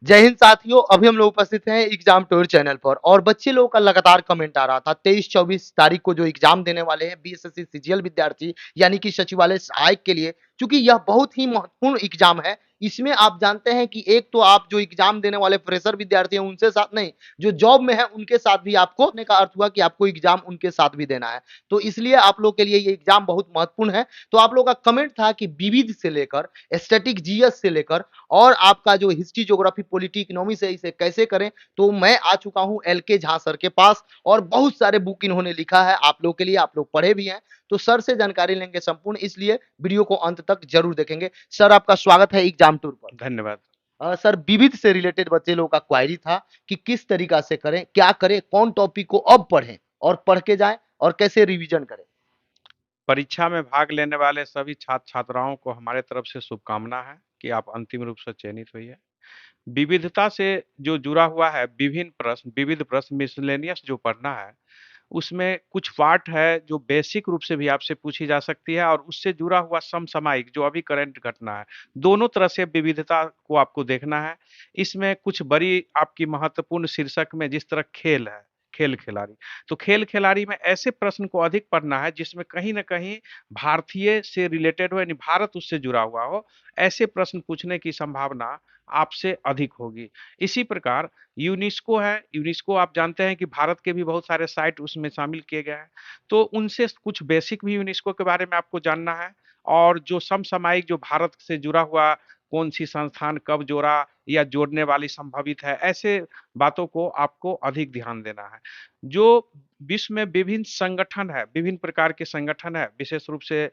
जय हिंद साथियों, अभी हम लोग उपस्थित हैं एग्जाम टूर चैनल पर और बच्चे लोगों का लगातार कमेंट आ रहा था 23-24 तारीख को जो एग्जाम देने वाले हैं बीएसएससी सीजीएल विद्यार्थी यानी कि सचिवालय सहायक के लिए, क्योंकि यह बहुत ही महत्वपूर्ण एग्जाम है। इसमें आप जानते हैं कि एक तो आप जो एग्जाम देने वाले फ्रेशर विद्यार्थी हैं उनसे साथ नहीं, जो जॉब में है उनके साथ भी आपको देने का अर्थ हुआ कि आपको एग्जाम उनके साथ भी देना है। तो इसलिए आप लोग के लिए ये एग्जाम बहुत महत्वपूर्ण है। तो आप लोग का कमेंट था कि विविध से लेकर स्टैटिक जीएस से लेकर और आपका जो हिस्ट्री ज्योग्राफी पॉलिटी इकोनॉमी से इसे कैसे करें, तो मैं आ चुका हूं एल के झा सर के पास और बहुत सारे बुक इन्होंने लिखा है आप लोग के लिए, आप लोग पढ़े भी हैं। तो सर से जानकारी लेंगे संपूर्ण, इसलिए वीडियो को अंत तक जरूर देखेंगे। सर आपका स्वागत है एग्जाम टूर पर। धन्यवाद। सर विविध से रिलेटेड बच्चे लोगों का क्वायरी था कि किस तरीका से करें, क्या करें, कौन टॉपिक को अब पढ़ें और पढ़ के जाएं और कैसे रिवीजन करें। परीक्षा में भाग लेने वाले सभी छात्र-छात्राओं को हमारे तरफ से शुभकामना है कि आप अंतिम रूप से चयनित होइए। विविधता से जो जुड़ा हुआ है विविध प्रश्न मिसलेनियस जो पढ़ना है, उसमें कुछ पार्ट है जो बेसिक रूप से भी आपसे पूछी जा सकती है और उससे जुड़ा हुआ समसामयिक जो अभी करंट घटना है, दोनों तरह से विविधता को आपको देखना है। इसमें कुछ बड़ी आपकी महत्वपूर्ण शीर्षक में जिस तरह खेल है, खेल-खिलाड़ी, तो खेल-खिलाड़ी में ऐसे प्रश्न को अधिक पढ़ना है जिसमें कहीं न कहीं भारतीय से रिलेटेड हो यानी भारत उससे जुड़ा हुआ हो, ऐसे प्रश्न पूछने की संभावना आपसे अधिक होगी। इसी प्रकार यूनेस्को है, यूनेस्को आप जानते हैं कि भारत के भी बहुत सारे साइट उसमें शामिल किए गए हैं। तो उनसे कुछ बेसिक भी यूनेस्को के बारे में आपको जानना है और जो समसामयिक जो भारत से जुड़ा हुआ कौन-सी संस्थान कब जोड़ा या जोड़ने वाली संभावित है, ऐसे बातों को आपको अधिक ध्यान देना है। जो विश्व में विभिन्न संगठन है, विभिन्न प्रकार के संगठन है, विशेष रूप से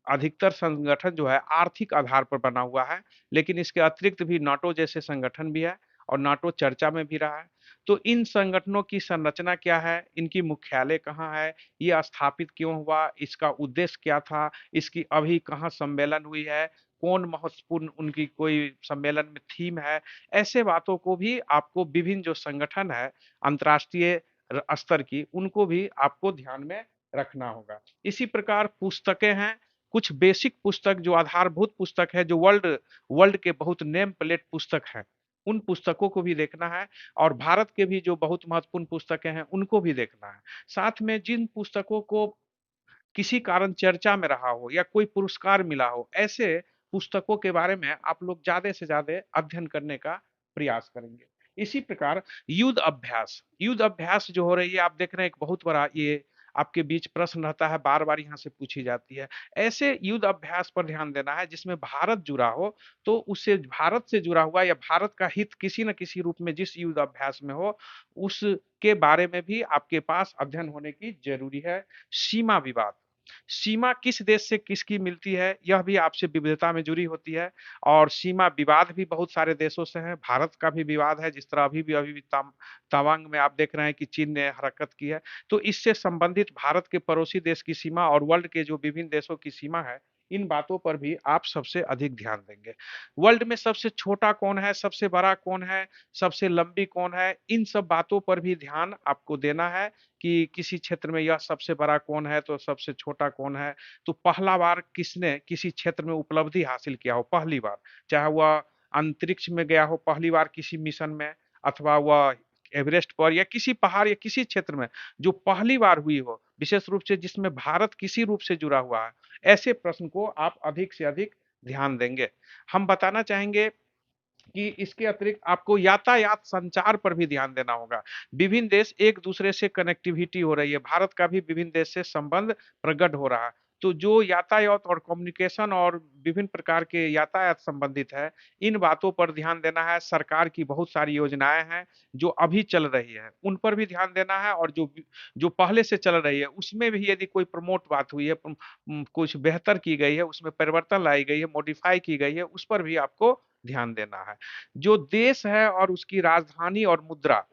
अधिकतर संगठन जो है आर्थिक आधार पर बना हुआ है, लेकिन इसके अतिरिक्त भी नाटो जैसे संगठन भी है और नाटो चर्चा में भी रहा है। तो इन संगठनों की संरचना क्या है? इनकी मुख्यालय कहाँ है? ये स्थापित क्यों हुआ? इसका उद्देश्य क्या था? इसकी अभी कहाँ सम्मेलन हुई है? कौन महत्वपूर्ण उनकी कोई सम्मेलन में थीम है? ऐसे बातों को भी आपको विभिन्न जो संगठन है अंतर्राष्ट्रीय स्तर की, उनको भी आपको ध्यान में रखना होगा। इसी प्रकार पुस्तकें हैं, कुछ बेसिक पुस्तक जो आधारभूत पुस्तक है, जो वर्ल्ड वर्ल्ड के बहुत नेम प्लेट पुस्तक हैं, उन पुस्तकों को भी देखना है और भारत के भी जो बहुत महत्वपूर्ण पुस्तकें हैं, उनको भी देखना है। साथ में जिन पुस्तकों को किसी कारण चर्चा में रहा हो या कोई पुरस्कार मिला हो, ऐसे पुस्तकों के बारे में आप लोग ज़्यादा से ज़्यादा अध्ययन करने का प्रयास करेंगे। इसी प्रकार युद्ध अभ्यास जो हो रही है, आप देख रहे हैं एक बहुत बड़ा ये आपके बीच प्रश्न रहता है, बार-बार यहाँ से पूछी जाती है। ऐसे युद्ध अभ्यास पर ध्यान देना है जिसमें भारत जुड़ा हो, तो उससे भारत से जुड़ा हुआ या भारत का हित किसी न किसी रूप में जिस युद्ध अभ्यास में हो, उसके बारे में भी आपके पास अध्ययन होने की ज़रूरी है। सीमा विवाद, सीमा किस देश से किसकी मिलती है, यह भी आपसे विविधता में जुड़ी होती है और सीमा विवाद भी बहुत सारे देशों से हैं। भारत का भी विवाद है, जिस तरह अभी भी तवांग में आप देख रहे हैं कि चीन ने हरकत की है। तो इससे संबंधित भारत के पड़ोसी देश की सीमा और वर्ल्ड के जो विभिन्न देशों की सीमा है, इन बातों पर भी आप सबसे अधिक ध्यान देंगे। वर्ल्ड में सबसे छोटा कौन है, सबसे बड़ा कौन है, सबसे लंबी कौन है, इन सब बातों पर भी ध्यान आपको देना है कि किसी क्षेत्र में यह सबसे बड़ा कौन है, तो सबसे छोटा कौन है। तो पहला बार किसने किसी क्षेत्र में उपलब्धि हासिल किया हो पहली बार, चाहे वह अंतरिक्ष में गया हो पहली बार किसी मिशन में अथवा वह एवरेस्ट पर या किसी पहाड़ या किसी क्षेत्र में जो पहली बार हुई हो, विशेष रूप से जिसमें भारत किसी रूप से जुड़ा हुआ है, ऐसे प्रश्न को आप अधिक से अधिक ध्यान देंगे। हम बताना चाहेंगे कि इसके अतिरिक्त आपको यातायात संचार पर भी ध्यान देना होगा। विभिन्न देश एक-दूसरे से कनेक्टिविटी हो रही है, भारत का भी विभिन्न देश से संबंध प्रकट हो रहा है। तो जो यातायात और कम्युनिकेशन और विभिन्न प्रकार के यातायात संबंधित है, इन बातों पर ध्यान देना है। सरकार की बहुत सारी योजनाएँ हैं, जो अभी चल रही है, उन पर भी ध्यान देना है और जो पहले से चल रही है, उसमें भी यदि कोई प्रमोट बात हुई है, कुछ बेहतर की गई है, उसमें परिवर्तन लाई गई है, मॉडिफ़ाई की गई है, उस पर भी आपको ध्यान देना है। जो देश है और उसकी राजधानी और मुद्रा,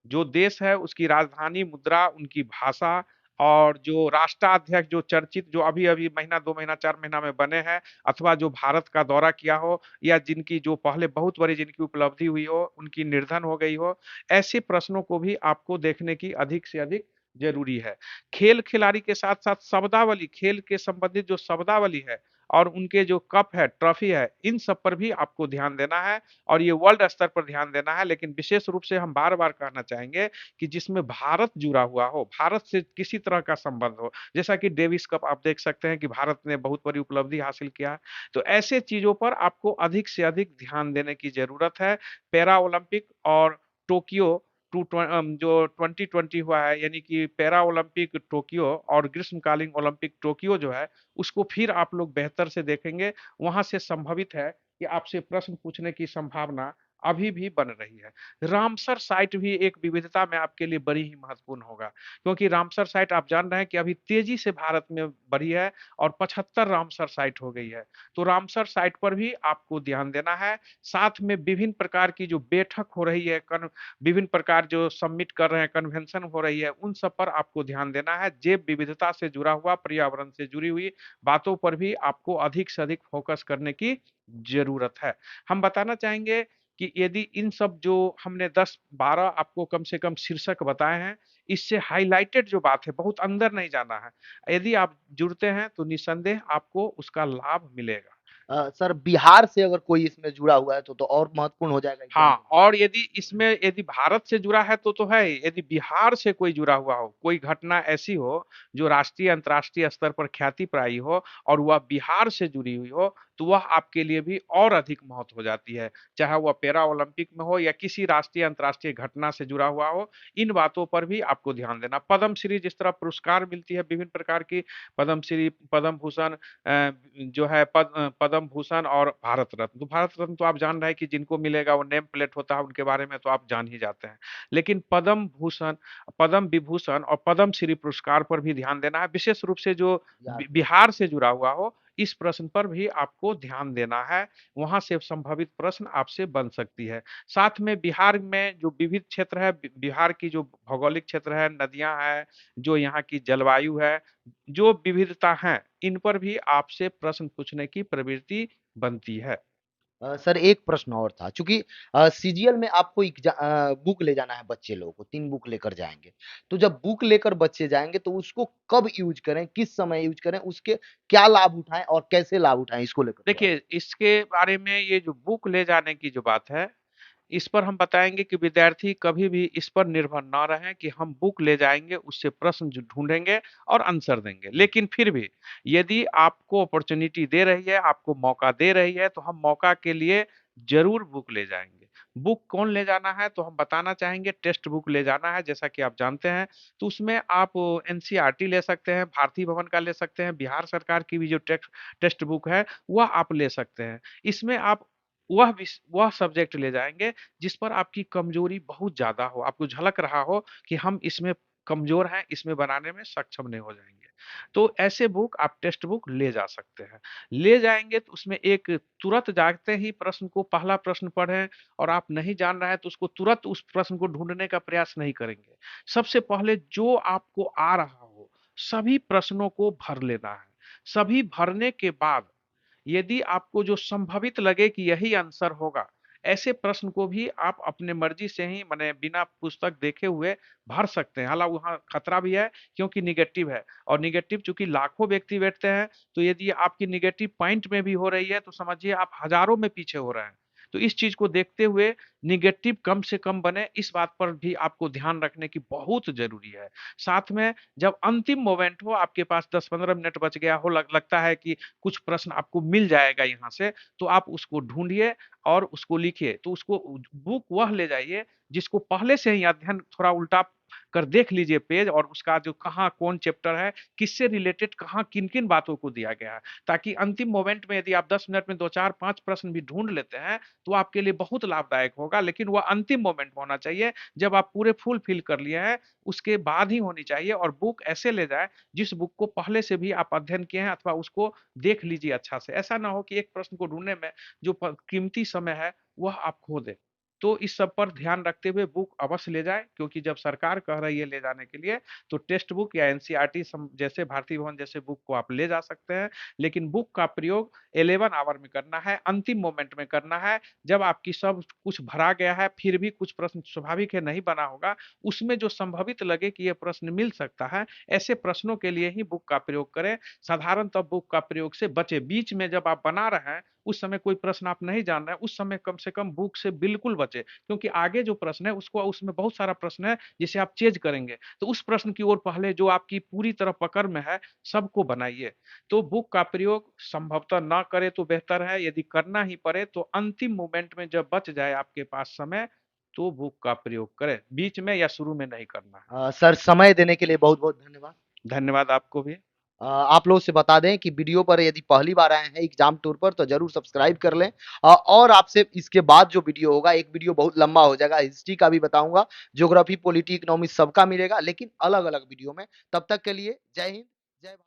जो देश है उसकी राजधानी, मुद्रा, उनकी भाषा और जो राष्ट्राध्यक्ष जो चर्चित जो अभी-अभी महीना 2 महीना 4 महीना में बने हैं अथवा जो भारत का दौरा किया हो या जिनकी जो पहले बहुत बड़ी जिनकी उपलब्धि हुई हो, उनकी निर्धन हो गई हो, ऐसे प्रश्नों को भी आपको देखने की अधिक से अधिक ज़रूरी है। खेल-खिलाड़ी के साथ-साथ शब्दावली, खेल के संबंधित जो शब्दावली है, और उनके जो कप है, ट्रॉफी है, इन सब पर भी आपको ध्यान देना है और ये वर्ल्ड स्तर पर ध्यान देना है। लेकिन विशेष रूप से हम बार-बार कहना चाहेंगे कि जिसमें भारत जुड़ा हुआ हो, भारत से किसी तरह का संबंध हो। जैसा कि डेविस कप आप देख सकते हैं कि भारत ने बहुत बड़ी उपलब्धि हासिल किया है। तो ऐसे चीज़ों पर आपको अधिक से अधिक ध्यान देने की ज़रूरत है। पैरा ओलंपिक और टोक्यो जो 2020 हुआ है, यानी कि पैरा ओलंपिक टोक्यो और ग्रीष्मकालीन ओलंपिक टोक्यो जो है, उसको फिर आप लोग बेहतर से देखेंगे। वहाँ से संभावित है कि आपसे प्रश्न पूछने की संभावना अभी भी बन रही है। रामसर साइट भी एक विविधता में आपके लिए बड़ी ही महत्वपूर्ण होगा, क्योंकि रामसर साइट आप जान रहे हैं कि अभी तेजी से भारत में बढ़ी है और 75 रामसर साइट हो गई है। तो रामसर साइट पर भी आपको ध्यान देना है। साथ में विभिन्न प्रकार की जो बैठक हो रही है, विभिन्न प्रकार जो सबमिट कर रहे हैं, कन्वेंशन हो रही है, उन सब पर आपको ध्यान देना है। जैव विविधता से जुड़ा हुआ, पर्यावरण से जुड़ी हुई बातों पर भी आपको अधिक से अधिक फोकस करने की ज़रूरत है। हम बताना चाहेंगे कि यदि इन सब जो हमने 10-12 आपको कम से कम शीर्षक बताए हैं, इससे हाइलाइटेड जो बात है, बहुत अंदर नहीं जाना है। यदि आप जुड़ते हैं तो निस्संदेह आपको उसका लाभ मिलेगा। सर बिहार से अगर कोई इसमें जुड़ा हुआ है तो और महत्वपूर्ण हो जाएगा एग्ज़ाम हाँ, देना। और यदि भारत से जुड़ा है तो है ही, यदि बिहार से कोई जुड़ा हुआ हो, कोई घटना ऐसी हो जो राष्ट्रीय, अंतर्राष्ट्रीय स्तर पर ख्याति पाई हो और वह बिहार से जुड़ी हुई हो, तो वह आपके लिए भी और अधिक महत्व हो जाती है। चाहे वह पैरा ओलंपिक में हो या किसी राष्ट्रीय, अंतर्राष्ट्रीय घटना से जुड़ा हुआ हो, इन बातों पर भी आपको ध्यान देना। पद्मश्री जिस तरह पुरस्कार मिलती है विभिन्न प्रकार की, पद्मश्री, पद्म भूषण जो है पद्म भूषण और भारत रत्न। तो भारत रत्न तो आप जान रहे हैं कि जिनको मिलेगा वो नेम प्लेट होता है, उनके बारे में तो आप जान ही जाते हैं। लेकिन पद्म भूषण, पद्म विभूषण और पद्म श्री पुरस्कार पर भी ध्यान देना है। विशेष रूप से जो बिहार से। बिहार से जुड़ा हुआ हो, इस प्रश्न पर भी आपको ध्यान देना है। वहाँ से संभावित प्रश्न आपसे बन सकती है। साथ में बिहार में जो विविध क्षेत्र है, बिहार की जो भौगोलिक क्षेत्र है, नदियाँ हैं, जो यहाँ की जलवायु है, जो विविधता हैं, इन पर भी आपसे प्रश्न पूछने की प्रवृत्ति बनती है। सर एक प्रश्न और था चूँकि सीजीएल में आपको बुक ले जाना है बच्चे लोगों को, 3 बुक लेकर जाएँगे। तो जब बुक लेकर बच्चे जाएँगे तो उसको कब यूज़ करें, किस समय यूज़ करें, उसके क्या लाभ उठाएँ और कैसे लाभ उठाएँ? इसको लेकर थोड़ा देखिए, इसके बारे में ये जो बुक ले जाने की जो बात है, इस पर हम बताएँगे कि विद्यार्थी कभी भी इस पर निर्भर ना रहें कि हम बुक ले जाएँगे, उससे प्रश्न जो ढूँढेंगे और आंसर देंगे। लेकिन फिर भी यदि आपको अपॉर्च्युनिटी दे रही है, आपको मौका दे रही है, तो हम मौका के लिए ज़रूर बुक ले जाएँगे। बुक कौन ले जाना है, तो हम बताना चाहेंगे टेक्स्ट बुक ले जाना है, जैसा कि आप जानते हैं। तो उसमें आप एनसीईआरटी ले सकते हैं, भारती भवन का ले सकते हैं, बिहार सरकार की भी जो टेक्स्ट बुक है, वह आप ले सकते हैं। इसमें आप वह सब्जेक्ट ले जाएँगे जिस पर आपकी कमज़ोरी बहुत ज़्यादा हो, आपको झलक रहा हो कि हम इसमें कमज़ोर हैं, इसमें बनाने में सक्षम नहीं हो जाएँगे। तो ऐसे बुक आप टेक्स्ट बुक ले जा सकते हैं। ले जाएँगे तो उसमें एक तुरंत जागते ही प्रश्न को पहला प्रश्न पढ़ें और आप नहीं जान रहे हैं तो उसको तुरंत उस प्रश्न को ढूँढने का प्रयास नहीं करेंगे। सबसे पहले जो आपको आ रहा हो, सभी प्रश्नों को भर लेना है। सभी भरने के बाद यदि आपको जो संभावित लगे कि यही आंसर होगा, ऐसे प्रश्न को भी आप अपने मर्ज़ी से ही माने बिना पुस्तक देखे हुए भर सकते हैं। हालाँ वहाँ खतरा भी है क्योंकि नेगेटिव है और नेगेटिव चूँकि लाखों व्यक्ति बैठते हैं, तो यदि आपकी नेगेटिव पॉइंट में भी हो रही है, तो समझिए आप हज़ारों में पीछे हो रहे हैं। तो इस चीज़ को देखते हुए नेगेटिव कम से कम बने, इस बात पर भी आपको ध्यान रखने की बहुत ज़रूरी है। साथ में जब अंतिम मोमेंट हो, आपके पास 10-15 मिनट बच गया हो, लगता है कि कुछ प्रश्न आपको मिल जाएगा यहाँ से, तो आप उसको ढूँढिए और उसको लिखिए। तो उसको बुक वह ले जाइए जिसको पहले से ही अध्ययन थोड़ा उल्टा कर देख लीजिए पेज और उसका जो कहाँ कौन चैप्टर है, किससे रिलेटेड कहाँ किन-किन बातों को दिया गया है। ताकि अंतिम मोमेंट में यदि आप 10 मिनट में 2, 4, 5 प्रश्न भी ढूँढ लेते हैं, तो आपके लिए बहुत लाभदायक होगा। लेकिन वह अंतिम मोमेंट में होना चाहिए, जब आप पूरे फुलफिल कर लिए हैं, उसके बाद ही होनी चाहिए और बुक ऐसे ले जाएँ, जिस बुक को पहले से भी आप अध्ययन किए हैं अथवा उसको देख लीजिए अच्छा से। ऐसा ना हो कि एक प्रश्न को ढूँढने में जो कीमती समय है, वह आप खो दें। तो इस सब पर ध्यान रखते हुए बुक अवश्य ले जाएँ, क्योंकि जब सरकार कह रही है ले जाने के लिए, तो टेक्स्ट बुक या एनसीईआरटी सम जैसे भारती भवन जैसे बुक को आप ले जा सकते हैं। लेकिन बुक का प्रयोग 11 आवर में करना है, अंतिम मोमेंट में करना है, जब आपकी सब कुछ भरा गया है, फिर भी कुछ प्रश्न स्वाभाविक है नहीं बना होगा, उसमें जो संभावित लगे कि ये प्रश्न मिल सकता है, ऐसे प्रश्नों के लिए ही बुक का प्रयोग करें। साधारणतः बुक का प्रयोग से बचें। बीच में जब आप बना रहे हैं, उस समय कोई प्रश्न आप नहीं जान रहे हैं, उस समय कम से कम बुक से बिल्कुल बचें, क्योंकि आगे जो प्रश्न है उसको उसमें बहुत सारा प्रश्न है जिसे आप चेज़ करेंगे। तो उस प्रश्न की ओर पहले जो आपकी पूरी तरह पकड़ में है, सबको बनाइए। तो बुक का प्रयोग संभवतः ना करें तो बेहतर है, यदि करना ही पड़े तो अंतिम मोमेंट में जब बच जाए आपके पास समय, तो बुक का प्रयोग करें। बीच में या शुरू में नहीं करना है। सर समय देने के लिए बहुत-बहुत धन्यवाद। धन्यवाद आपको भी। आप लोग से बता दें कि वीडियो पर यदि पहली बार आए हैं एग्जाम टूर पर तो ज़रूर सब्सक्राइब कर लें। और आपसे इसके बाद जो वीडियो होगा, एक वीडियो बहुत लंबा हो जाएगा, हिस्ट्री का भी बताऊँगा, ज्योग्राफी, पॉलिटी, इकोनॉमिक्स सबका मिलेगा लेकिन अलग-अलग वीडियो में। तब तक के लिए जय हिंद, जय भारत।